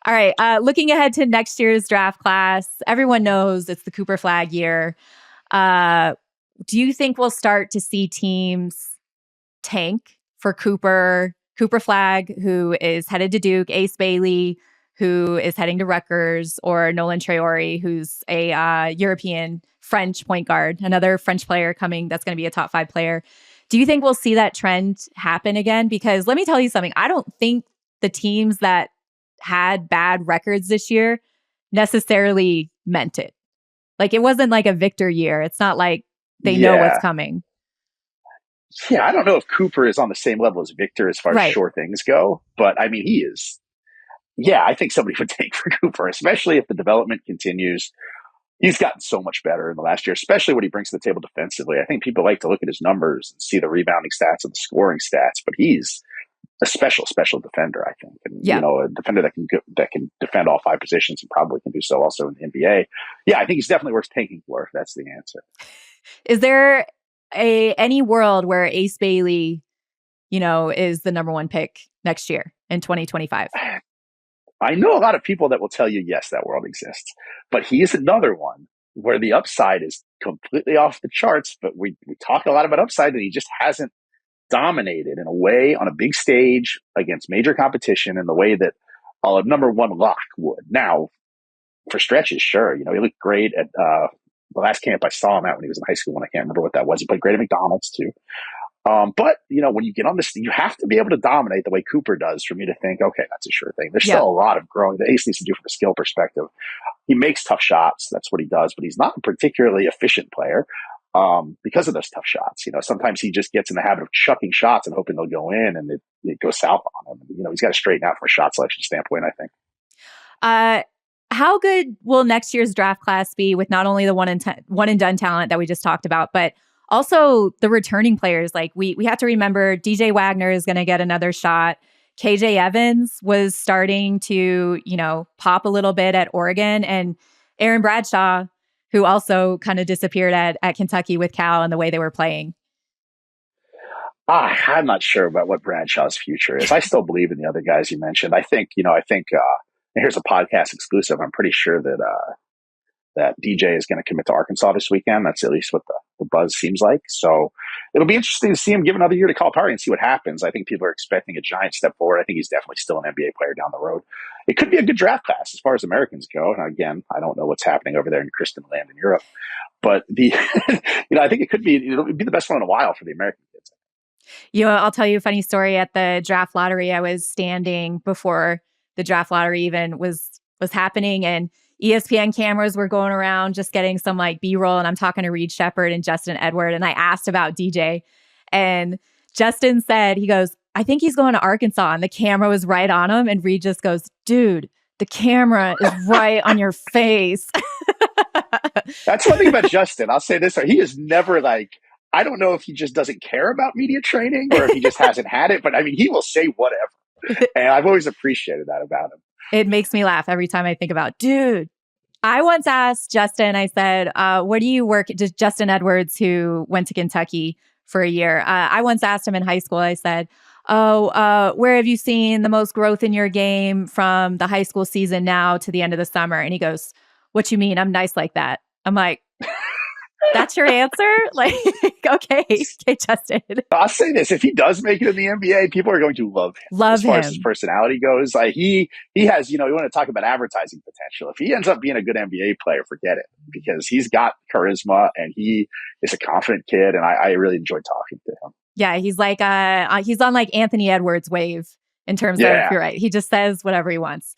All right. Looking ahead to next year's draft class, everyone knows it's the Cooper Flag year. Do you think we'll start to see teams tank for Cooper Flag, who is headed to Duke, Ace Bailey, who is heading to Rutgers, or Nolan Traore, who's a European French point guard, another French player coming that's going to be a top 5 player? Do you think we'll see that trend happen again? Because let me tell you something. I don't think the teams that had bad records this year necessarily meant it. Like, it wasn't like a Victor year. It's not like they know what's coming. Yeah, I don't know if Cooper is on the same level as Victor as far as sure things go, but I mean, he is. Yeah, I think somebody would take for Cooper, especially if the development continues. He's gotten so much better in the last year, especially what he brings to the table defensively. I think people like to look at his numbers and see the rebounding stats and the scoring stats, but he's a special defender, I think. And, a defender that can defend all 5 positions and probably can do so also in the NBA. Yeah, I think he's definitely worth taking for if that's the answer. Is there any world where Ace Bailey, is the number 1 pick next year in 2025? I know a lot of people that will tell you, yes, that world exists, but he is another one where the upside is completely off the charts, but we talk a lot about upside and he just hasn't dominated in a way on a big stage against major competition in the way that a number 1 lock would. Now, for stretches, sure, he looked great at the last camp I saw him at when he was in high school, and I can't remember what that was. He played great at McDonald's too. But, when you get on this, you have to be able to dominate the way Cooper does for me to think, okay, that's a sure thing. There's still a lot of growing that Ace needs to do from a skill perspective. He makes tough shots. That's what he does, but he's not a particularly efficient player because of those tough shots. Sometimes he just gets in the habit of chucking shots and hoping they'll go in, and it goes south on him. He's got to straighten out from a shot selection standpoint, I think. How good will next year's draft class be with not only the one and done talent that we just talked about, but also the returning players? Like we have to remember DJ Wagner is going to get another shot. KJ Evans was starting to, pop a little bit at Oregon, and Aaron Bradshaw, who also kind of disappeared at Kentucky with Cal and the way they were playing. I'm not sure about what Bradshaw's future is. I still believe in the other guys you mentioned. I think, here's a podcast exclusive. I'm pretty sure that DJ is going to commit to Arkansas this weekend. That's at least what the buzz seems like. So it'll be interesting to see him give another year to Calipari and see what happens. I think people are expecting a giant step forward. I think he's definitely still an NBA player down the road. It could be a good draft class as far as Americans go. And again, I don't know what's happening over there in Krysten land in Europe, but I think it'll be the best one in a while for the American kids. I'll tell you a funny story. At the draft lottery, I was standing before the draft lottery even was happening, and ESPN cameras were going around just getting some like B-roll, and I'm talking to Reed Shepherd and Justin Edward, and I asked about DJ, and Justin said, he goes, I think he's going to Arkansas, and the camera was right on him, and Reed just goes, dude, the camera is right on your face. That's one thing about Justin. I'll say this, he is never like, I don't know if he just doesn't care about media training or if he just hasn't had it, but I mean, he will say whatever. And I've always appreciated that about him. It makes me laugh every time I think about, dude. I once asked Justin, I said, where do you work? Just Justin Edwards, who went to Kentucky for a year. I once asked him in high school, I said, where have you seen the most growth in your game from the high school season now to the end of the summer? And he goes, what you mean? I'm nice like that. I'm like, that's your answer? Like, okay, Justin. I'll say this. If he does make it in the NBA, people are going to love him. As far as his personality goes, like he has, you want to talk about advertising potential. If he ends up being a good NBA player, forget it, because he's got charisma and he is a confident kid. And I really enjoy talking to him. Yeah, he's like, he's on like Anthony Edwards wave in terms of, you're right. He just says whatever he wants.